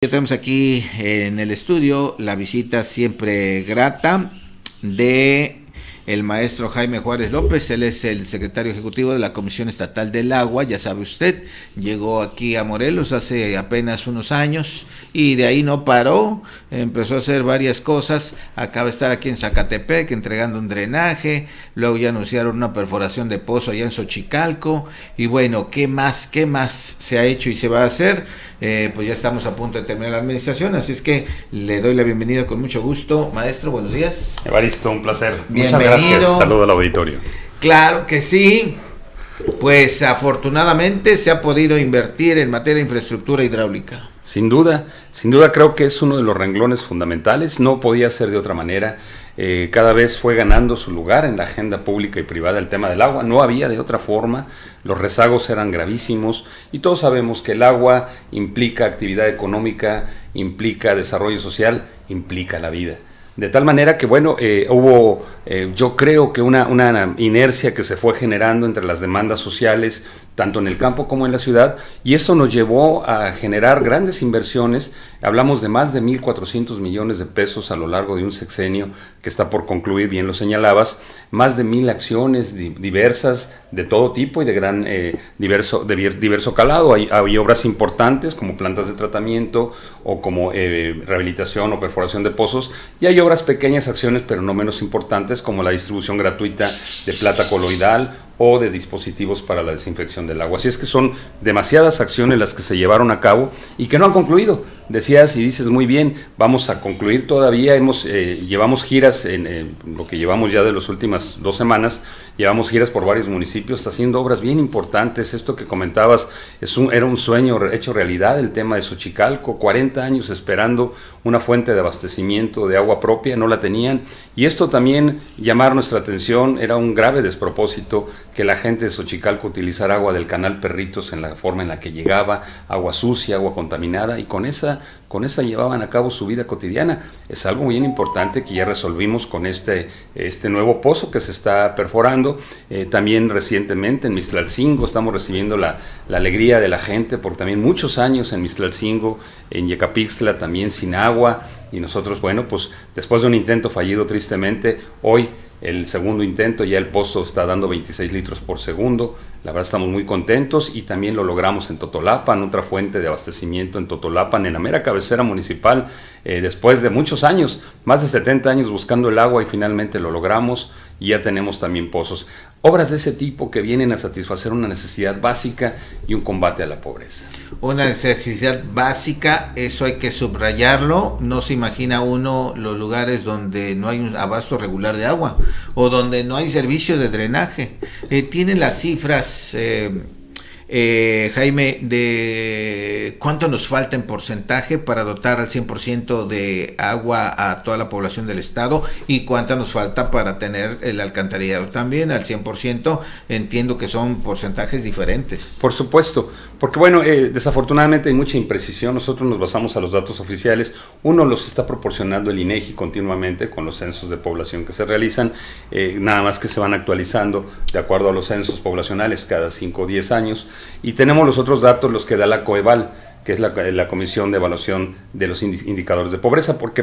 Ya tenemos aquí en el estudio la visita siempre grata de el maestro Jaime Juárez López. Él es el secretario ejecutivo de la Comisión Estatal del Agua, ya sabe usted, llegó aquí a Morelos hace apenas unos años y de ahí no paró, empezó a hacer varias cosas, acaba de estar aquí en Zacatepec entregando un drenaje, luego ya anunciaron una perforación de pozo allá en Xochicalco y bueno, ¿qué más se ha hecho y se va a hacer? Pues ya estamos a punto de terminar la administración, así es que le doy la bienvenida con mucho gusto. Maestro, buenos días. Evaristo, un placer. Bienvenido. Muchas gracias. Saludo al auditorio. Claro que sí. Pues afortunadamente se ha podido invertir en materia de infraestructura hidráulica. Sin duda creo que es uno de los renglones fundamentales, no podía ser de otra manera. Cada vez fue ganando su lugar en la agenda pública y privada el tema del agua, no había de otra forma, los rezagos eran gravísimos y todos sabemos que el agua implica actividad económica, implica desarrollo social, implica la vida. De tal manera que, bueno, hubo, yo creo que una inercia que se fue generando entre las demandas sociales, tanto en el campo como en la ciudad, y esto nos llevó a generar grandes inversiones. Hablamos de más de 1.400 millones de pesos a lo largo de un sexenio que está por concluir, bien lo señalabas, más de 1,000 acciones diversas de todo tipo y de gran diverso calado. Hay obras importantes como plantas de tratamiento o como rehabilitación o perforación de pozos, y hay obras pequeñas, acciones pero no menos importantes como la distribución gratuita de plata coloidal o de dispositivos para la desinfección del agua. Así es que son demasiadas acciones las que se llevaron a cabo y que no han concluido. Decías y dices muy bien, vamos a concluir todavía, llevamos giras en lo que llevamos ya de las últimas 2 semanas, llevamos giras por varios municipios haciendo obras bien importantes. Esto que comentabas era un sueño hecho realidad, el tema de Xochicalco, 40 años esperando una fuente de abastecimiento de agua propia, no la tenían, y esto también llamar nuestra atención, era un grave despropósito que la gente de Xochicalco utilizara agua del canal Perritos en la forma en la que llegaba, agua sucia, agua contaminada, y con esa llevaban a cabo su vida cotidiana. Es algo bien importante que ya resolvimos con este nuevo pozo que se está perforando. También recientemente en Mixtlalcingo estamos recibiendo la alegría de la gente, porque también muchos años en Mixtlalcingo, en Yecapixtla también sin agua, y nosotros, bueno, pues después de un intento fallido tristemente, hoy el segundo intento, ya el pozo está dando 26 litros por segundo. La verdad estamos muy contentos, y también lo logramos en Totolapan, otra fuente de abastecimiento en Totolapan, en la mera cabecera municipal, después de muchos años, más de 70 años buscando el agua, y finalmente lo logramos, y ya tenemos también pozos. Obras de ese tipo que vienen a satisfacer una necesidad básica y un combate a la pobreza. Una necesidad básica, eso hay que subrayarlo. No se imagina uno los lugares donde no hay un abasto regular de agua o donde no hay servicio de drenaje. Tienen las cifras, Jaime, de cuánto nos falta en porcentaje para dotar al 100% de agua a toda la población del estado, y cuánto nos falta para tener el alcantarillado también al 100%. Entiendo que son porcentajes diferentes. Por supuesto, porque bueno, desafortunadamente hay mucha imprecisión. Nosotros nos basamos a los datos oficiales. Uno los está proporcionando el INEGI continuamente con los censos de población que se realizan, nada más que se van actualizando de acuerdo a los censos poblacionales cada 5 o 10 años. Y tenemos los otros datos, los que da la COEVAL, que es la Comisión de Evaluación de los Indicadores de Pobreza, porque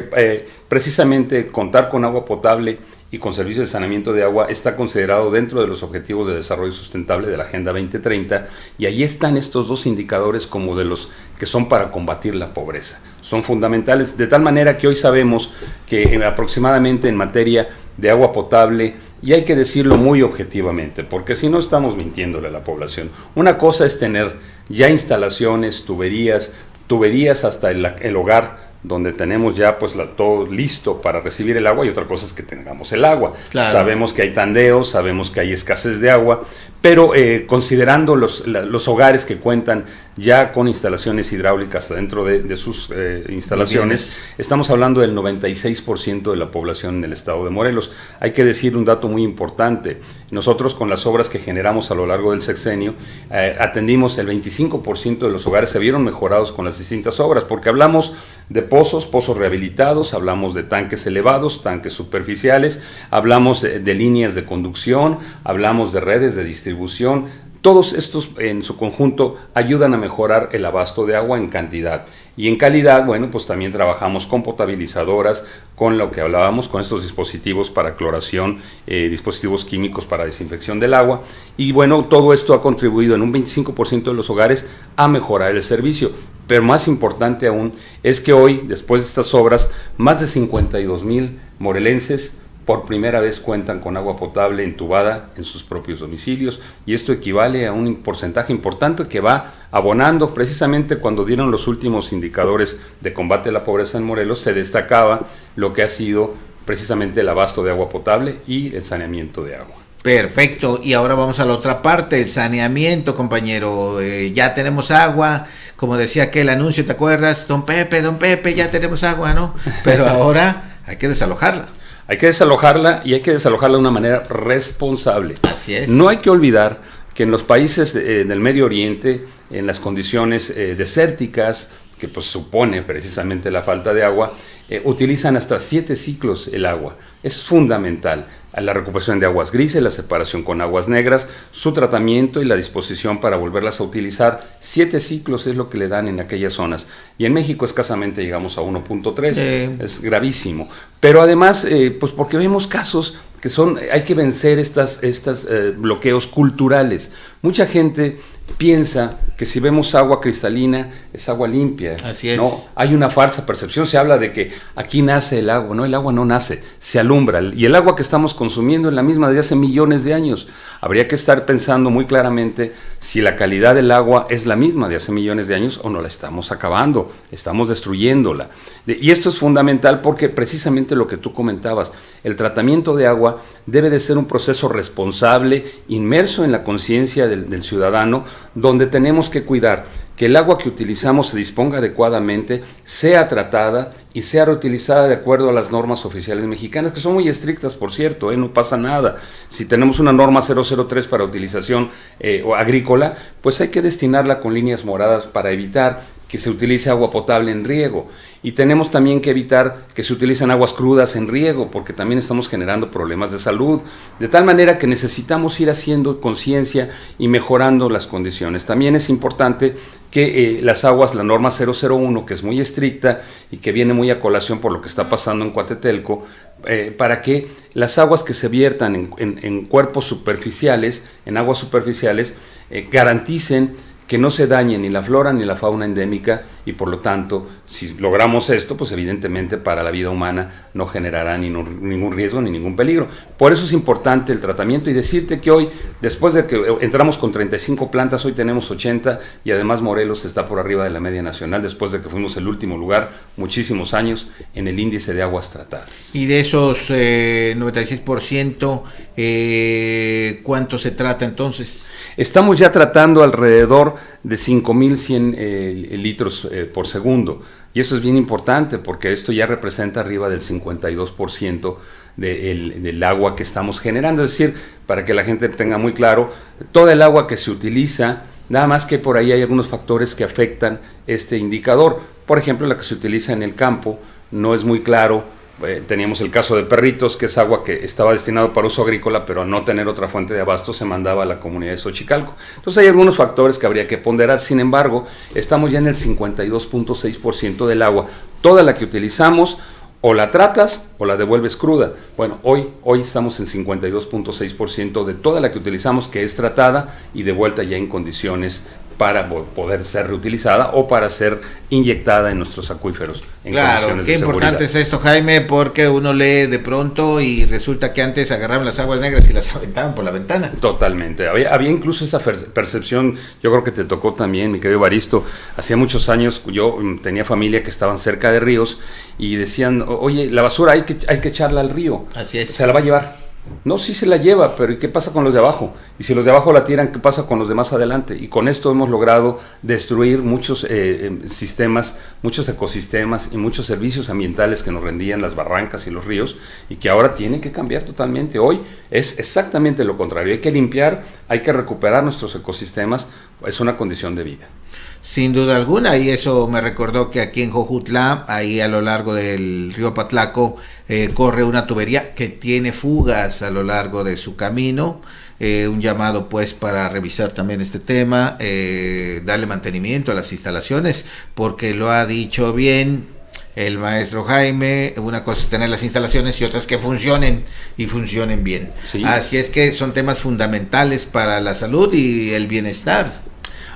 precisamente contar con agua potable y con servicios de saneamiento de agua está considerado dentro de los Objetivos de Desarrollo Sustentable de la Agenda 2030, y allí están estos 2 indicadores como de los que son para combatir la pobreza. Son fundamentales, de tal manera que hoy sabemos que aproximadamente en materia de agua potable, y hay que decirlo muy objetivamente, porque si no estamos mintiéndole a la población. Una cosa es tener ya instalaciones, tuberías hasta el hogar, donde tenemos ya pues todo listo para recibir el agua, y otra cosa es que tengamos el agua. Claro. Sabemos que hay tandeos, sabemos que hay escasez de agua, pero considerando los hogares que cuentan ya con instalaciones hidráulicas dentro de sus instalaciones, estamos hablando del 96% de la población en el estado de Morelos. Hay que decir un dato muy importante: nosotros, con las obras que generamos a lo largo del sexenio, atendimos el 25% de los hogares, se vieron mejorados con las distintas obras, porque hablamos de pozos rehabilitados, hablamos de tanques elevados, tanques superficiales, hablamos de líneas de conducción, hablamos de redes de distribución, Todos estos en su conjunto ayudan a mejorar el abasto de agua en cantidad. Y en calidad, bueno, pues también trabajamos con potabilizadoras, con lo que hablábamos, con estos dispositivos para cloración, dispositivos químicos para desinfección del agua. Y bueno, todo esto ha contribuido en un 25% de los hogares a mejorar el servicio. Pero más importante aún es que hoy, después de estas obras, más de 52,000 morelenses por primera vez cuentan con agua potable entubada en sus propios domicilios, y esto equivale a un porcentaje importante que va abonando. Precisamente cuando dieron los últimos indicadores de combate a la pobreza en Morelos, se destacaba lo que ha sido precisamente el abasto de agua potable y el saneamiento de agua. Perfecto, y ahora vamos a la otra parte, el saneamiento, compañero. Ya tenemos agua, como decía aquel anuncio, ¿te acuerdas? Don Pepe, ya tenemos agua, ¿no? Pero ahora hay que desalojarla. Hay que desalojarla, y hay que desalojarla de una manera responsable. Así es. No hay que olvidar que en los países del Medio Oriente, en las condiciones desérticas, que pues supone precisamente la falta de agua, utilizan hasta 7 ciclos el agua. Es fundamental la recuperación de aguas grises, la separación con aguas negras, su tratamiento y la disposición para volverlas a utilizar. 7 ciclos es lo que le dan en aquellas zonas. Y en México escasamente llegamos a 1.3, es gravísimo. Pero además, pues porque vemos casos que hay que vencer estos bloqueos culturales. Mucha gente piensa que si vemos agua cristalina es agua limpia. Así es. No, hay una falsa percepción. Se habla de que aquí nace el agua. No, el agua no nace, se alumbra. Y el agua que estamos consumiendo es la misma de hace millones de años. Habría que estar pensando muy claramente si la calidad del agua es la misma de hace millones de años o no la estamos acabando, estamos destruyéndola. Y esto es fundamental porque precisamente lo que tú comentabas, el tratamiento de agua debe de ser un proceso responsable, inmerso en la conciencia del ciudadano, donde tenemos que cuidar que el agua que utilizamos se disponga adecuadamente, sea tratada y sea reutilizada de acuerdo a las normas oficiales mexicanas, que son muy estrictas, por cierto, no pasa nada. Si tenemos una norma 003 para utilización agrícola, pues hay que destinarla con líneas moradas para evitar que se utilice agua potable en riego. Y tenemos también que evitar que se utilicen aguas crudas en riego, porque también estamos generando problemas de salud, de tal manera que necesitamos ir haciendo conciencia y mejorando las condiciones. También es importante que las aguas, la norma 001, que es muy estricta y que viene muy a colación por lo que está pasando en Coatetelco, para que las aguas que se viertan en cuerpos superficiales, en aguas superficiales, garanticen que no se dañe ni la flora ni la fauna endémica, y por lo tanto, si logramos esto, pues evidentemente para la vida humana no generará ningún riesgo ni ningún peligro. Por eso es importante el tratamiento, y decirte que hoy, después de que entramos con 35 plantas, hoy tenemos 80, y además Morelos está por arriba de la media nacional, después de que fuimos el último lugar muchísimos años en el índice de aguas tratadas. Y de esos 96%, ¿cuánto se trata entonces? Estamos ya tratando alrededor de 5,100 litros por segundo, y eso es bien importante porque esto ya representa arriba del 52% del agua que estamos generando. Es decir, para que la gente tenga muy claro, toda el agua que se utiliza, nada más que por ahí hay algunos factores que afectan este indicador. Por ejemplo, la que se utiliza en el campo no es muy claro. Teníamos el caso de Perritos, que es agua que estaba destinado para uso agrícola, pero al no tener otra fuente de abasto se mandaba a la comunidad de Xochicalco. Entonces hay algunos factores que habría que ponderar. Sin embargo, estamos ya en el 52.6% del agua. Toda la que utilizamos o la tratas o la devuelves cruda. Bueno, hoy estamos en 52.6% de toda la que utilizamos que es tratada y devuelta ya en condiciones para poder ser reutilizada o para ser inyectada en nuestros acuíferos. Claro, qué importante es esto, Jaime, porque uno lee de pronto y resulta que antes agarraban las aguas negras y las aventaban por la ventana. Totalmente, había incluso esa percepción, yo creo que te tocó también, mi querido Evaristo. Hacía muchos años yo tenía familia que estaban cerca de ríos y decían, oye, la basura hay que echarla al río. Así es. Se la va a llevar. No, sí se la lleva, pero ¿y qué pasa con los de abajo? Y si los de abajo la tiran, ¿qué pasa con los de más adelante? Y con esto hemos logrado destruir muchos sistemas, muchos ecosistemas y muchos servicios ambientales que nos rendían las barrancas y los ríos, y que ahora tienen que cambiar totalmente. Hoy es exactamente lo contrario. Hay que limpiar, hay que recuperar nuestros ecosistemas, es una condición de vida. Sin duda alguna, y eso me recordó que aquí en Jojutla, ahí a lo largo del río Patlaco, corre una tubería que tiene fugas a lo largo de su camino. un llamado pues para revisar también este tema, darle mantenimiento a las instalaciones, porque lo ha dicho bien el maestro Jaime, una cosa es tener las instalaciones y otra es que funcionen y funcionen bien. Sí. Así es que son temas fundamentales para la salud y el bienestar.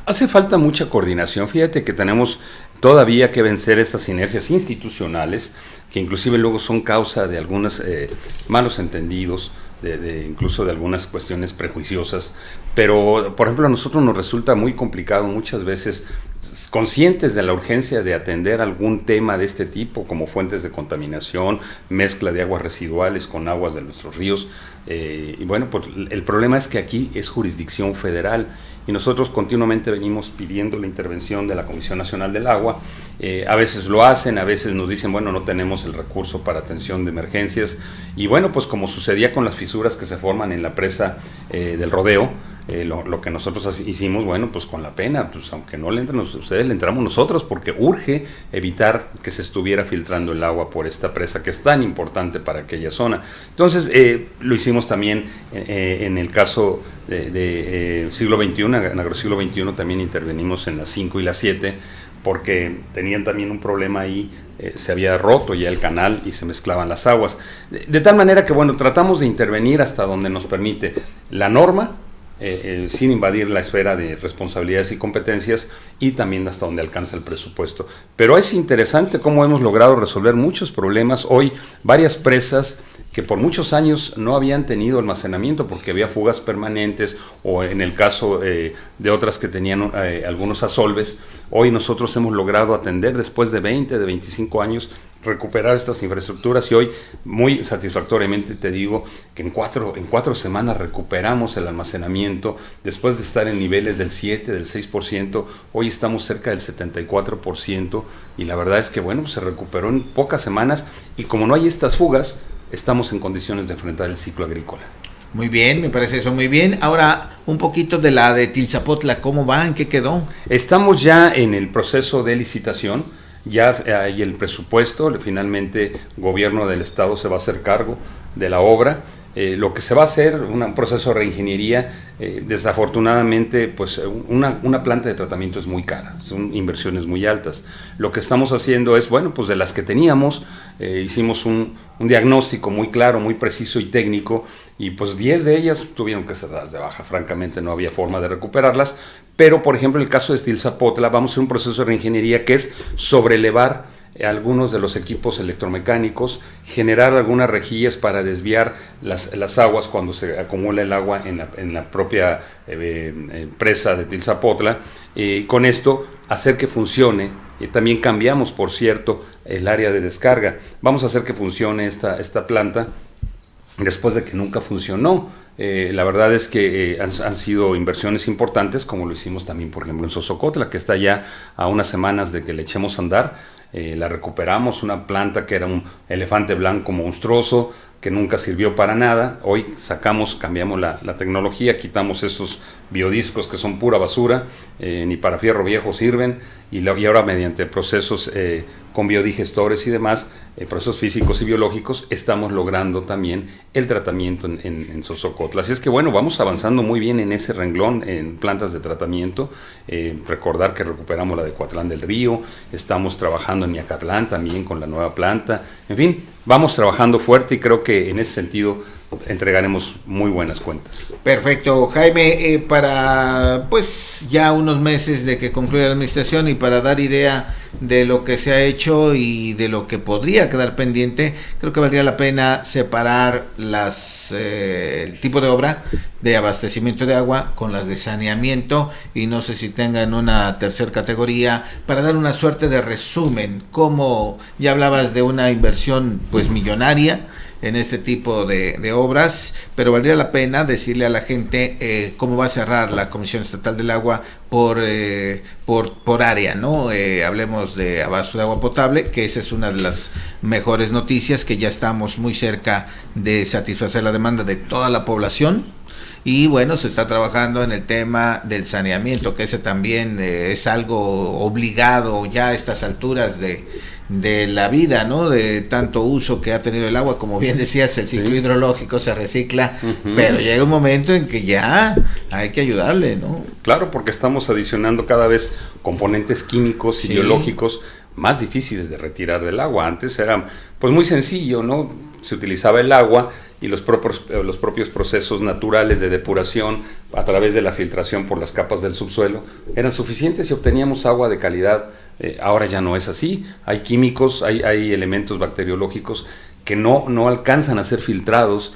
Hace falta mucha coordinación. Fíjate que tenemos todavía que vencer estas inercias institucionales, que inclusive luego son causa de algunos malos entendidos, incluso de algunas cuestiones prejuiciosas. Pero, por ejemplo, a nosotros nos resulta muy complicado muchas veces, conscientes de la urgencia de atender algún tema de este tipo, como fuentes de contaminación, mezcla de aguas residuales con aguas de nuestros ríos. Y bueno, pues el problema es que aquí es jurisdicción federal y nosotros continuamente venimos pidiendo la intervención de la Comisión Nacional del Agua. A veces lo hacen, a veces nos dicen, bueno, no tenemos el recurso para atención de emergencias. Y bueno, pues como sucedía con las fisuras que se forman en la presa del Rodeo, lo que nosotros hicimos, bueno, pues con la pena, pues aunque no le entren ustedes, le entramos nosotros, porque urge evitar que se estuviera filtrando el agua por esta presa que es tan importante para aquella zona. Entonces, lo hicimos también en el caso de siglo XXI, en agrosiglo XXI también intervenimos en las 5 y las 7, porque tenían también un problema ahí, se había roto ya el canal y se mezclaban las aguas. De tal manera que, bueno, tratamos de intervenir hasta donde nos permite la norma, sin invadir la esfera de responsabilidades y competencias, y también hasta donde alcanza el presupuesto. Pero es interesante cómo hemos logrado resolver muchos problemas. Hoy, varias presas que por muchos años no habían tenido almacenamiento porque había fugas permanentes, o en el caso de otras que tenían algunos asolves, hoy nosotros hemos logrado atender, después de 20, de 25 años, recuperar estas infraestructuras, y hoy muy satisfactoriamente te digo que en cuatro semanas recuperamos el almacenamiento. Después de estar en niveles del 7, del 6%, hoy estamos cerca del 74%, y la verdad es que bueno, se recuperó en pocas semanas, y como no hay estas fugas, estamos en condiciones de enfrentar el ciclo agrícola. Muy bien, me parece eso muy bien. Ahora, un poquito de la de Tilzapotla, ¿cómo va? ¿En qué quedó? Estamos ya en el proceso de licitación. Ya hay el presupuesto, finalmente el gobierno del estado se va a hacer cargo de la obra. Lo que se va a hacer, un proceso de reingeniería, desafortunadamente, pues una planta de tratamiento es muy cara, son inversiones muy altas. Lo que estamos haciendo es, bueno, pues de las que teníamos, hicimos un diagnóstico muy claro, muy preciso y técnico, y pues 10 de ellas tuvieron que ser dadas de baja. Francamente no había forma de recuperarlas, pero por ejemplo en el caso de Tilzapotla vamos a hacer un proceso de reingeniería que es sobrelevar algunos de los equipos electromecánicos, generar algunas rejillas para desviar las aguas cuando se acumula el agua en la propia presa de Tilzapotla, y con esto hacer que funcione. También cambiamos, por cierto, el área de descarga. Vamos a hacer que funcione esta planta después de que nunca funcionó. La verdad es que han sido inversiones importantes, como lo hicimos también, por ejemplo, en Sosocotla, que está ya a unas semanas de que le echemos a andar. La recuperamos, una planta que era un elefante blanco monstruoso, que nunca sirvió para nada. Hoy cambiamos la tecnología, quitamos esos biodiscos que son pura basura, ni para fierro viejo sirven, y ahora mediante procesos con biodigestores y demás, procesos físicos y biológicos, estamos logrando también el tratamiento en Sosocotla. Así es que bueno, vamos avanzando muy bien en ese renglón, en plantas de tratamiento. Recordar que recuperamos la de Coatlán del Río, estamos trabajando en Miacatlán también con la nueva planta. En fin, vamos trabajando fuerte, y creo que en ese sentido entregaremos muy buenas cuentas. Perfecto, Jaime, para pues ya unos meses de que concluya la administración, y para dar idea de lo que se ha hecho y de lo que podría quedar pendiente, creo que valdría la pena separar el tipo de obra de abastecimiento de agua con las de saneamiento, y no sé si tengan una tercera categoría para dar una suerte de resumen. Como ya hablabas de una inversión pues millonaria en este tipo de obras, pero valdría la pena decirle a la gente cómo va a cerrar la Comisión Estatal del Agua por área, ¿no? Hablemos de abasto de agua potable, que esa es una de las mejores noticias, que ya estamos muy cerca de satisfacer la demanda de toda la población. Y bueno, se está trabajando en el tema del saneamiento, que ese también es algo obligado ya a estas alturas de la vida, ¿no? De tanto uso que ha tenido el agua, como bien decías, el ciclo hidrológico se recicla, pero llega un momento en que ya hay que ayudarle, ¿no? Claro, porque estamos adicionando cada vez componentes químicos y biológicos más difíciles de retirar del agua. Antes era pues muy sencillo, ¿no? Se utilizaba el agua y los propios procesos naturales de depuración a través de la filtración por las capas del subsuelo eran suficientes y obteníamos agua de calidad. Ahora ya no es así. Hay químicos, hay elementos bacteriológicos que no alcanzan a ser filtrados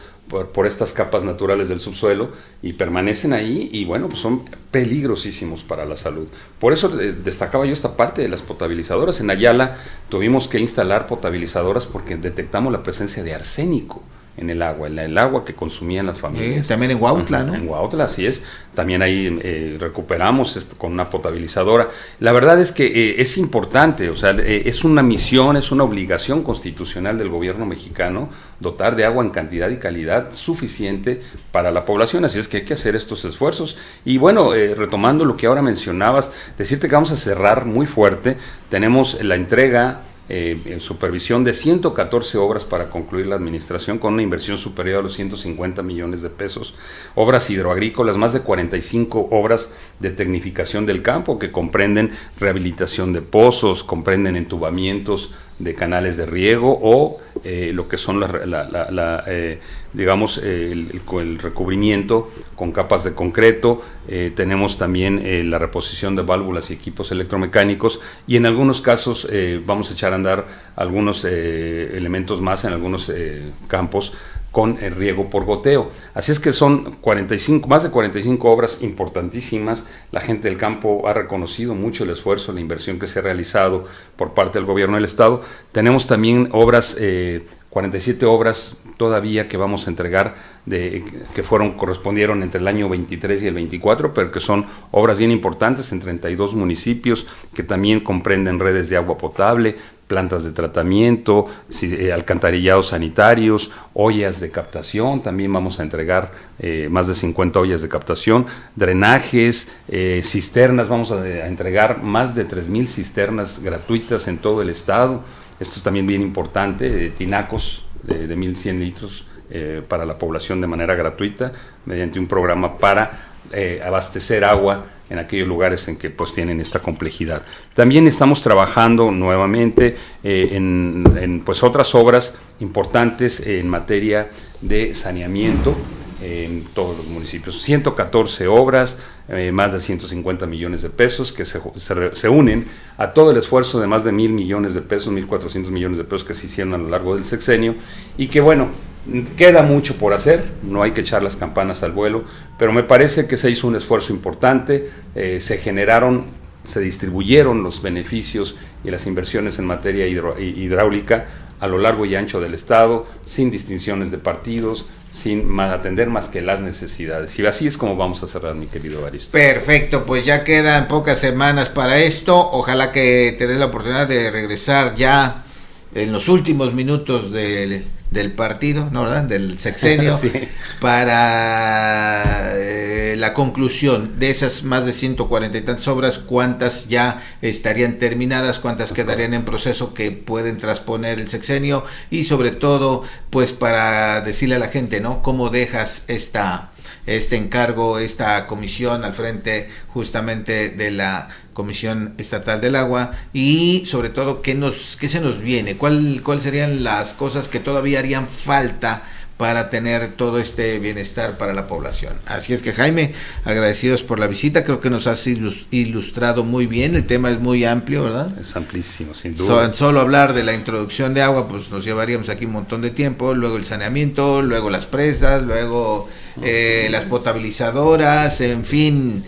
por estas capas naturales del subsuelo y permanecen ahí y bueno, pues son peligrosísimos para la salud. Por eso destacaba yo esta parte de las potabilizadoras. En Ayala tuvimos que instalar potabilizadoras porque detectamos la presencia de arsénico en el agua que consumían las familias. También en Huautla, ¿no? En Huautla, así es. También ahí recuperamos con una potabilizadora. La verdad es que es importante, o sea, es una misión, es una obligación constitucional del gobierno mexicano dotar de agua en cantidad y calidad suficiente para la población, así es que hay que hacer estos esfuerzos. Y bueno, retomando lo que ahora mencionabas, decirte que vamos a cerrar muy fuerte, tenemos la entrega en supervisión de 114 obras para concluir la administración con una inversión superior a los 150 millones de pesos, obras hidroagrícolas, más de 45 obras de tecnificación del campo que comprenden rehabilitación de pozos, comprenden entubamientos de canales de riego o lo que son digamos el recubrimiento con capas de concreto. Tenemos también la reposición de válvulas y equipos electromecánicos y en algunos casos vamos a echar a andar algunos elementos más en algunos campos con el riego por goteo. Así es que son más de 45 obras importantísimas. La gente del campo ha reconocido mucho el esfuerzo, la inversión que se ha realizado por parte del gobierno del estado. Tenemos también 47 obras todavía que vamos a entregar que correspondieron entre el año 23 y el 24, pero que son obras bien importantes en 32 municipios que también comprenden redes de agua potable, plantas de tratamiento, alcantarillados sanitarios, ollas de captación, también vamos a entregar más de 50 ollas de captación, drenajes, cisternas, vamos a entregar más de 3,000 cisternas gratuitas en todo el estado. Esto es también bien importante, tinacos de 1,100 litros para la población de manera gratuita, mediante un programa para abastecer agua en aquellos lugares en que pues tienen esta complejidad. También estamos trabajando nuevamente en pues otras obras importantes en materia de saneamiento en todos los municipios. 114 obras, más de 150 millones de pesos que se unen a todo el esfuerzo de más de 1,000 millones de pesos, 1,400 millones de pesos que se hicieron a lo largo del sexenio y que bueno, queda mucho por hacer, no hay que echar las campanas al vuelo, pero me parece que se hizo un esfuerzo importante, se distribuyeron los beneficios y las inversiones en materia hidráulica a lo largo y ancho del estado, sin distinciones de partidos, sin atender más que las necesidades. Y así es como vamos a cerrar, mi querido Evaristo. Perfecto, pues ya quedan pocas semanas para esto. Ojalá que te des la oportunidad de regresar ya en los últimos minutos del partido, ¿no, verdad? Del sexenio, sí, para la conclusión de esas más de 140 y tantas obras, cuántas ya estarían terminadas, cuántas quedarían en proceso que pueden trasponer el sexenio y sobre todo, pues para decirle a la gente, ¿no? Cómo dejas este encargo, esta comisión al frente justamente de la Comisión Estatal del Agua y sobre todo qué se nos viene, cuáles serían las cosas que todavía harían falta para tener todo este bienestar para la población. Así es que, Jaime, agradecidos por la visita, creo que nos has ilustrado muy bien, el tema es muy amplio, ¿verdad? Es amplísimo, sin duda. Solo hablar de la introducción de agua, pues nos llevaríamos aquí un montón de tiempo, luego el saneamiento, luego las presas, luego las potabilizadoras, en fin,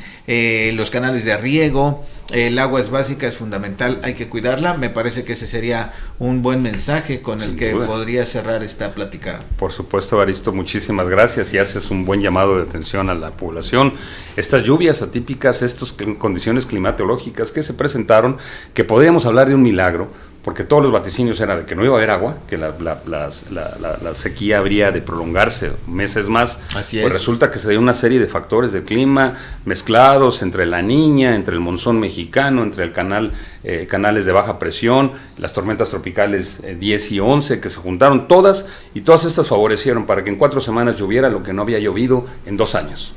los canales de riego. El agua es básica, es fundamental, hay que cuidarla. Me parece que ese sería un buen mensaje con el que podría cerrar esta plática. Por supuesto, Evaristo, muchísimas gracias y haces un buen llamado de atención a la población. Estas lluvias atípicas, estas condiciones climatológicas que se presentaron, que podríamos hablar de un milagro, porque todos los vaticinios eran de que no iba a haber agua, que la sequía habría de prolongarse meses más. Así pues es. resulta que se dio una serie de factores del clima mezclados entre la Niña, entre el monzón mexicano, entre el canales de baja presión, las tormentas tropicales 10 y 11 que se juntaron todas, y todas estas favorecieron para que en 4 semanas lloviera lo que no había llovido en 2 años.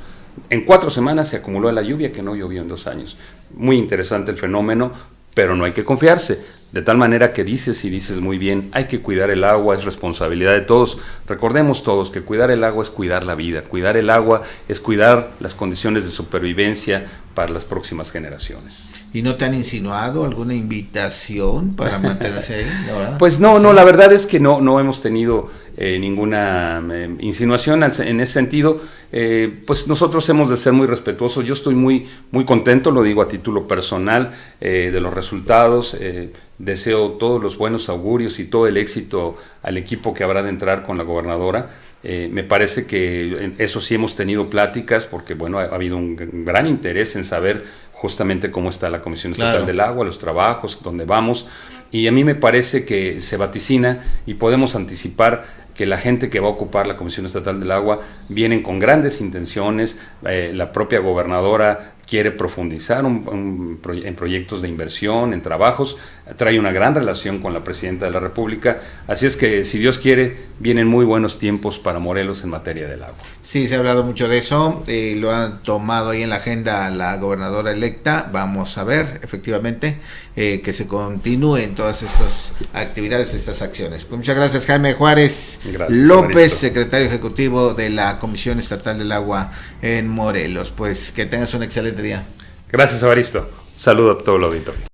En 4 semanas se acumuló la lluvia que no llovió en 2 años. Muy interesante el fenómeno, pero no hay que confiarse. De tal manera que dices muy bien, hay que cuidar el agua, es responsabilidad de todos. Recordemos todos que cuidar el agua es cuidar la vida, cuidar el agua es cuidar las condiciones de supervivencia para las próximas generaciones. ¿Y no te han insinuado alguna invitación para mantenerse ahí? ¿No, pues no, la verdad es que no hemos tenido ninguna insinuación en ese sentido. Pues nosotros hemos de ser muy respetuosos. Yo estoy muy contento, lo digo a título personal, de los resultados. Deseo todos los buenos augurios y todo el éxito al equipo que habrá de entrar con la gobernadora. Me parece que eso sí hemos tenido pláticas, porque bueno, ha habido un gran interés en saber justamente cómo está la Comisión Estatal del Agua, los trabajos, dónde vamos, y a mí me parece que se vaticina y podemos anticipar que la gente que va a ocupar la Comisión Estatal del Agua vienen con grandes intenciones. La propia gobernadora quiere profundizar en proyectos de inversión, en trabajos, trae una gran relación con la Presidenta de la República, así es que, si Dios quiere, vienen muy buenos tiempos para Morelos en materia del agua. Sí, se ha hablado mucho de eso, lo han tomado ahí en la agenda la gobernadora electa. Vamos a ver, efectivamente, que se continúen todas estas actividades, estas acciones. Pues muchas gracias, Jaime Juárez López, Evaristo, secretario ejecutivo de la Comisión Estatal del Agua en Morelos. Pues que tengas un excelente día. Gracias, Evaristo. Saludo a todo el auditorio.